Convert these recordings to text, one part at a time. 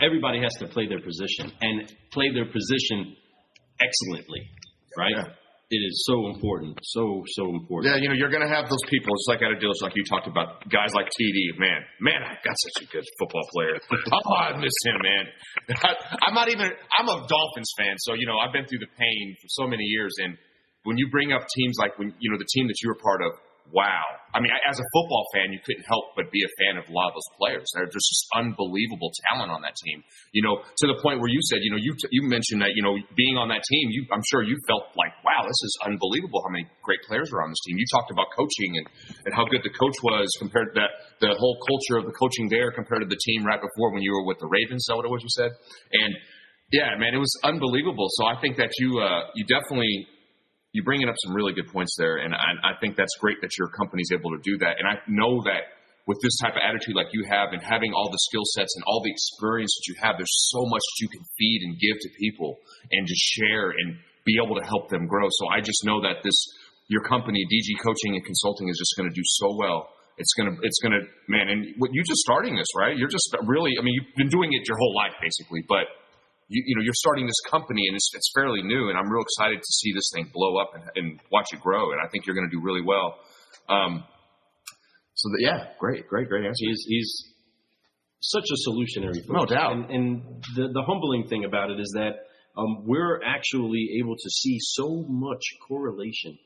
everybody has to play their position and play their position excellently, right? Yeah. It is so important, so important. Yeah, you're going to have those people. It's like at a deal, like you talked about, guys like TD. Man, I got such a good football player. Oh, I miss him, man. I'm a Dolphins fan, so, I've been through the pain for so many years. And when you bring up teams like the team that you were part of, wow. I mean, as a football fan, you couldn't help but be a fan of a lot of those players. They're just unbelievable talent on that team. To the point where you said, you mentioned that, being on that team, I'm sure you felt like, wow, this is unbelievable how many great players are on this team. You talked about coaching and how good the coach was compared to the whole culture of the coaching there compared to the team right before when you were with the Ravens. Is that what you said? And yeah, man, it was unbelievable. So I think that you definitely, you're bringing up some really good points there, and I think that's great that your company's able to do that. And I know that with this type of attitude like you have and having all the skill sets and all the experience that you have, there's so much that you can feed and give to people and just share and be able to help them grow. So I just know that your company, DG Coaching and Consulting, is just going to do so well. It's gonna, man, and you're just starting this, right? You're just really, you've been doing it your whole life basically, but you're starting this company, and it's fairly new, and I'm real excited to see this thing blow up and watch it grow, and I think you're going to do really well. Great answer. He's such a solutionary, no doubt. And the humbling thing about it is that we're actually able to see so much correlation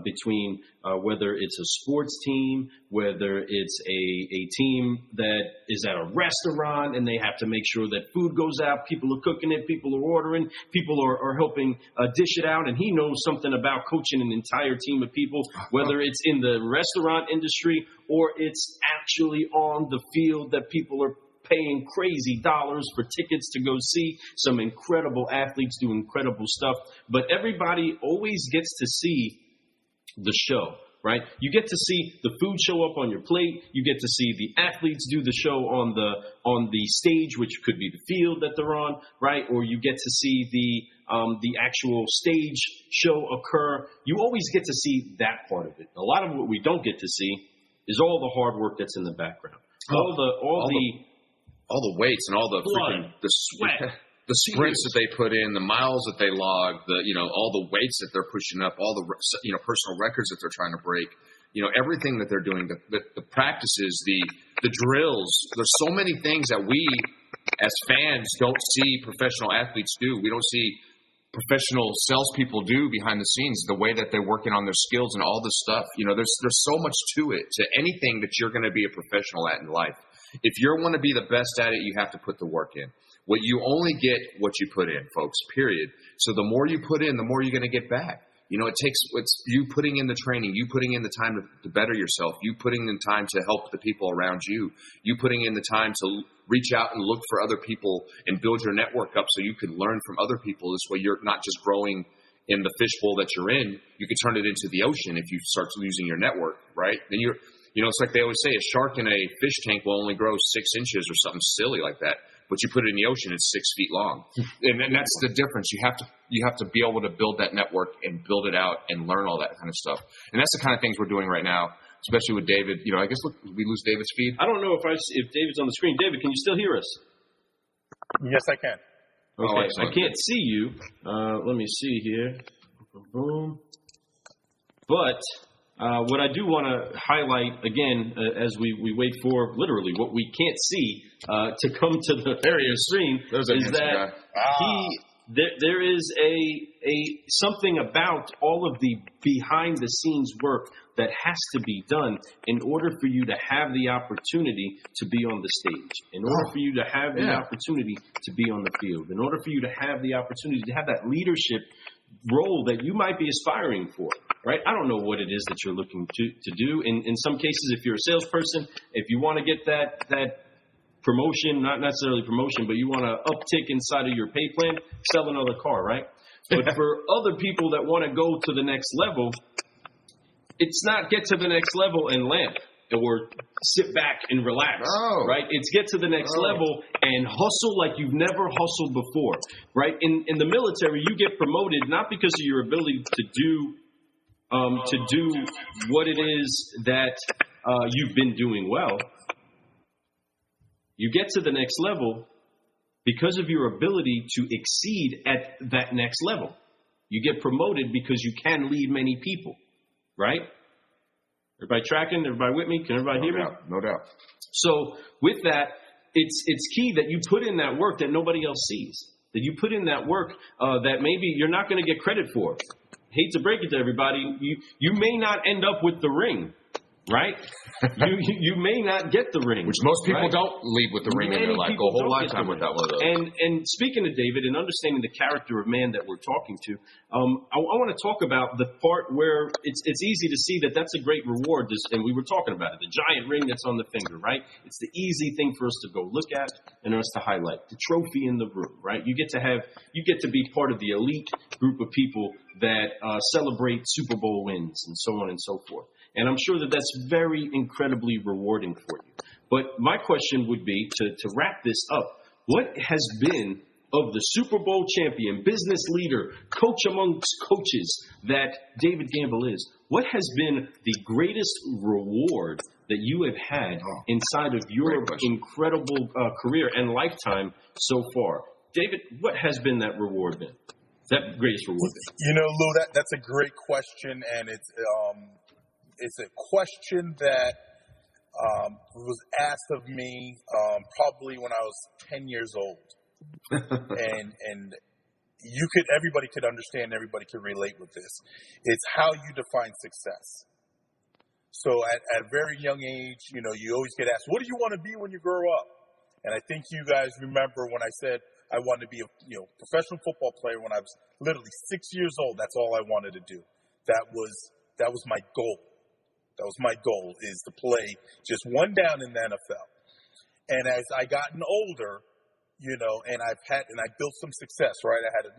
between whether it's a sports team, whether it's a team that is at a restaurant and they have to make sure that food goes out, people are cooking it, people are ordering, people are helping dish it out, and he knows something about coaching an entire team of people, whether it's in the restaurant industry or it's actually on the field that people are paying crazy dollars for tickets to go see some incredible athletes do incredible stuff. But everybody always gets to see the show, right? You get to see the food show up on your plate. You get to see the athletes do the show on the stage, which could be the field that they're on, right? Or you get to see the actual stage show occur. You always get to see that part of it. A lot of what we don't get to see is all the hard work that's in the background, all the weights and all the blood, the sweat. The sprints that they put in, the miles that they log, all the weights that they're pushing up, all the personal records that they're trying to break, everything that they're doing, the practices, the drills. There's so many things that we as fans don't see professional athletes do. We don't see professional salespeople do behind the scenes, the way that they're working on their skills and all this stuff. There's so much to it, to anything that you're going to be a professional at in life. If you want to be the best at it, you have to put the work in. You only get what you put in, folks, period. So the more you put in, the more you're going to get back. It's you putting in the training, you putting in the time to better yourself, you putting in time to help the people around you, you putting in the time to reach out and look for other people and build your network up so you can learn from other people. This way you're not just growing in the fishbowl that you're in. You can turn it into the ocean if you start using your network, right? Then it's like they always say, a shark in a fish tank will only grow 6 inches or something silly like that. But you put it in the ocean, it's 6 feet long. And that's the difference. You have to be able to build that network and build it out and learn all that kind of stuff. And that's the kind of things we're doing right now, especially with David. I guess, look, we lose David's feed. I don't know if David's on the screen. David, can you still hear us? Yes, I can. Okay, I can't see you. Let me see here. Boom. But what I do want to highlight, again, as we wait for literally what we can't see to come to the screen, is that there is something about all of the behind-the-scenes work that has to be done in order for you to have the opportunity to be on the stage, in order for you to have the opportunity to be on the field, in order for you to have the opportunity to have that leadership role that you might be aspiring for, right? I don't know what it is that you're looking to do. In some cases, if you're a salesperson, if you want to get that promotion, not necessarily promotion, but you want to uptick inside of your pay plan, sell another car, right? But for other people that want to go to the next level, it's not get to the next level and lamp or sit back and relax, right? It's get to the next level and hustle like you've never hustled before, right? In the military, you get promoted not because of your ability to do what it is that you've been doing well. You get to the next level because of your ability to exceed at that next level. You get promoted because you can lead many people, right? Everybody tracking? Everybody with me? Can everybody hear me? No doubt. So with that, it's key that you put in that work that nobody else sees. That you put in that work that maybe you're not going to get credit for. Hate to break it to everybody, you may not end up with the ring. Right? you may not get the ring. Which most people right? don't leave with the ring in their life. Go a whole lifetime without one of those. And speaking of David and understanding the character of man that we're talking to, I want to talk about the part where it's easy to see that that's a great reward. And we were talking about it, the giant ring that's on the finger, right? It's the easy thing for us to go look at and us to highlight. The trophy in the room, right? You get to be part of the elite group of people that celebrate Super Bowl wins and so on and so forth. And I'm sure that that's very incredibly rewarding for you. But my question would be, to wrap this up, what has been of the Super Bowl champion, business leader, coach amongst coaches that David Gamble is, what has been the greatest reward that you have had inside of your incredible career and lifetime so far? David, what has been that reward been? That greatest reward been? You know, Lou, that's a great question, and it's a question that was asked of me probably when I was 10 years old. and everybody could understand, everybody could relate with this. It's how you define success. So at a very young age, you know, you always get asked, what do you want to be when you grow up? And I think you guys remember when I said I wanted to be a professional football player when I was literally 6 years old. That's all I wanted to do. That was my goal. That was my goal, is to play just one down in the NFL. And as I gotten older, and I built some success, right? I had a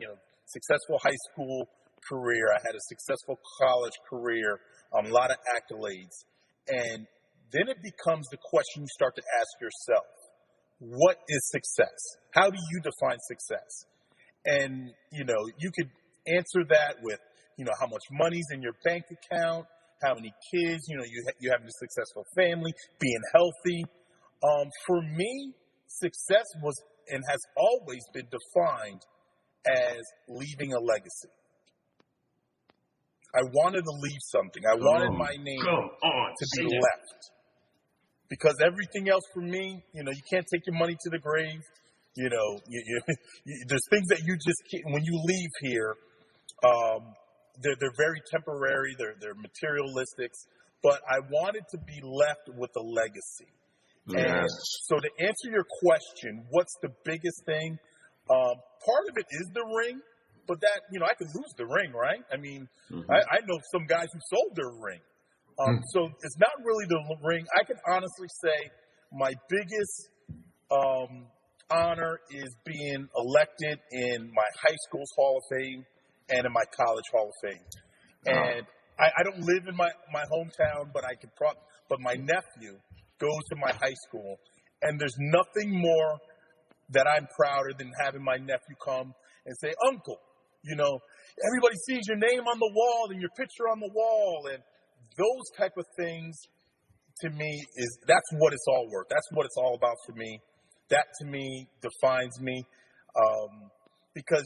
successful high school career. I had a successful college career, a lot of accolades. And then it becomes the question you start to ask yourself, what is success? How do you define success? And, you could answer that with, how much money's in your bank account, how many kids, you have a successful family, being healthy. For me, success was and has always been defined as leaving a legacy. I wanted to leave something. I wanted my name to be left. Because everything else for me, you can't take your money to the grave. There's things that you just can't, when you leave here, they're very temporary. They're materialistics. But I wanted to be left with a legacy. Yes. And so to answer your question, what's the biggest thing? Part of it is the ring, but that, I could lose the ring, right? I mean, I know some guys who sold their ring. So it's not really the ring. I can honestly say my biggest honor is being elected in my high school's Hall of Fame and in my college Hall of Fame. And I don't live in my hometown, but but my nephew goes to my high school, and there's nothing more that I'm prouder than having my nephew come and say, Uncle, everybody sees your name on the wall and your picture on the wall, and those type of things to me that's what it's all worth. That's what it's all about for me. That to me defines me. Because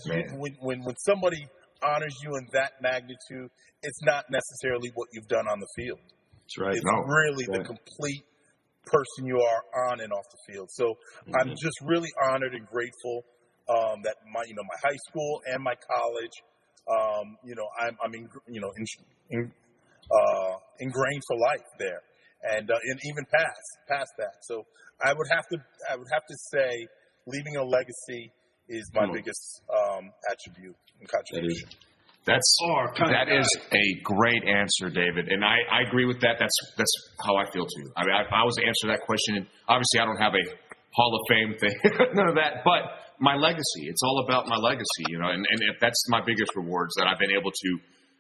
when somebody honors you in that magnitude, it's not necessarily what you've done on the field. That's right. It's really the complete person you are on and off the field. So I'm just really honored and grateful that my high school and my college, I'm ingrained for life there, and even past that. So I would have to say leaving a legacy is my biggest attribute and contribution. That is a great answer, David, and I agree with that. That's how I feel too. I mean, I was to answer that question, and obviously I don't have a Hall of Fame thing, none of that, but my legacy. It's all about my legacy, and if that's my biggest rewards, that I've been able to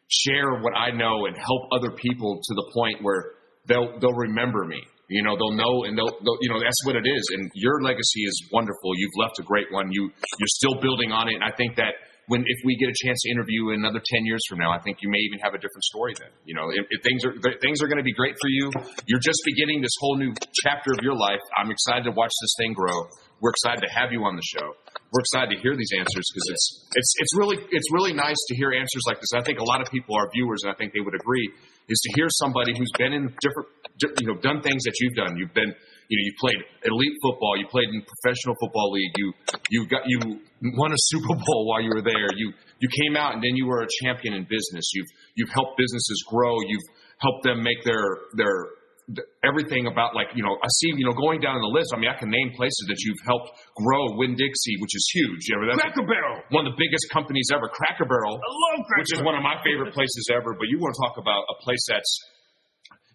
share what I know and help other people to the point where they'll remember me. They'll know, and they'll that's what it is. And your legacy is wonderful. You've left a great one. You're still building on it, and I think that if we get a chance to interview in another 10 years from now, I think you may even have a different story then. If things are going to be great for you. You're just beginning this whole new chapter of your life. I'm excited to watch this thing grow. We're excited to have you on the show. We're excited to hear these answers because it's really nice to hear answers like this. I think a lot of people, our viewers, and I think they would agree, is to hear somebody who's been in done things that you've done. You've been, you played elite football. You played in professional football league. You won a Super Bowl while you were there. You came out and then you were a champion in business. You've helped businesses grow. You've helped them make their everything about, like, I see, going down the list. I mean, I can name places that you've helped grow. Winn-Dixie, which is huge. That's Cracker Barrel, one of the biggest companies ever. Cracker Barrel, I love Cracker which is one of my favorite places ever. But you want to talk about a place that's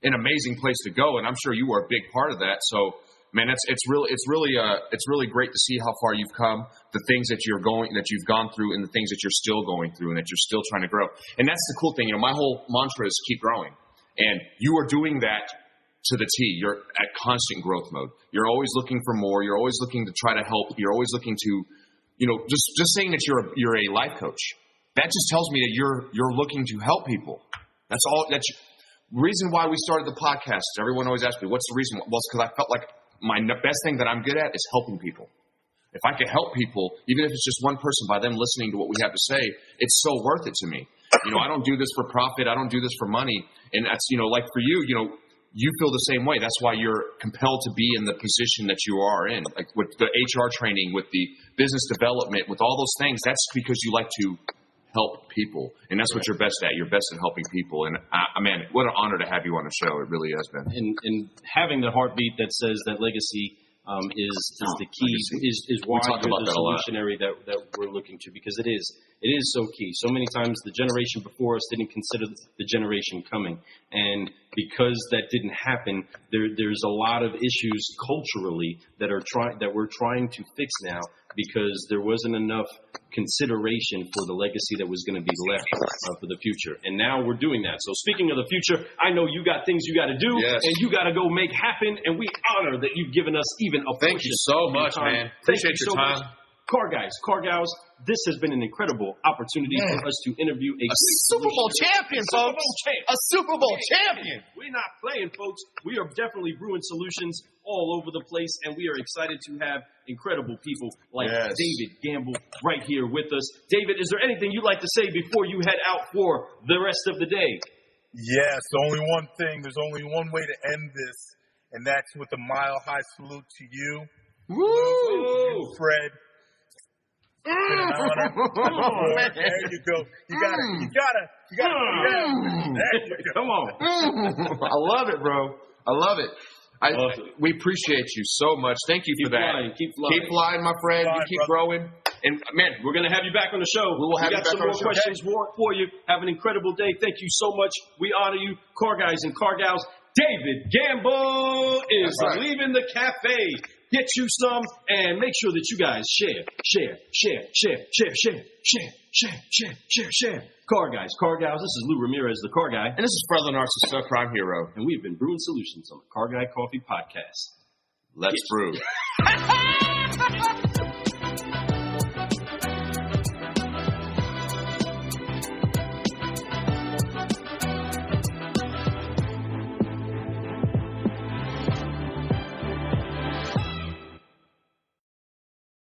an amazing place to go, and I'm sure you are a big part of that. So, man, it's really great to see how far you've come, the things that you've gone through, and the things that you're still going through, and that you're still trying to grow. And that's the cool thing. My whole mantra is keep growing, and you are doing that to the T. You're at constant growth mode. You're always looking for more. You're always looking to try to help. You're always looking to, just saying that you're a life coach. That just tells me that you're looking to help people. That's all. That's the reason why we started the podcast. Everyone always asks me, what's the reason? Well, it's because I felt like my best thing that I'm good at is helping people. If I could help people, even if it's just one person, by them listening to what we have to say, it's so worth it to me. I don't do this for profit. I don't do this for money. And that's, like for you, you feel the same way. That's why you're compelled to be in the position that you are in, like with the HR training, with the business development, with all those things. That's because you like to help people, and that's what you're best at. You're best at helping people. And man, what an honor to have you on the show. It really has been. And having the heartbeat that says that legacy is the key, is why you're the solutionary that we're looking to, because it is so key. So many times the generation before us didn't consider the generation coming, and because that didn't happen, there's a lot of issues culturally that we're trying to fix now, because there wasn't enough consideration for the legacy that was going to be left for the future. And now we're doing that. So speaking of the future, I know you got things you got to do, and you got to go make happen, and we honor that you've given us even a portion. Thank you so much, man. Appreciate your time. Car guys, car gals, this has been an incredible opportunity for us to interview a Super Bowl champion, folks. A Super Bowl champion. We're not playing, folks. We are definitely brewing solutions all over the place, and we are excited to have incredible people like David Gamble right here with us. David, is there anything you'd like to say before you head out for the rest of the day? Yes, only one thing. There's only one way to end this, and that's with a mile-high salute to you. Woo! Fred. There you go. You got it. Yeah. There you go. Come on. I love it, bro. I love it. We appreciate you so much. Thank you for that. Keep flying. Keep flying, my friend. You keep growing. And man, we're going to have you back on the show. We will have you back on the show. We got some more questions for you. Have an incredible day. Thank you so much. We honor you, car guys and car gals. David Gamble is leaving the cafe. Get you some, and make sure that you guys share. Car guys, car gals, this is Lou Ramirez, the car guy. And this is Fred Narcissa, crime hero. And we've been brewing solutions on the Car Guy Coffee Podcast. Let's brew.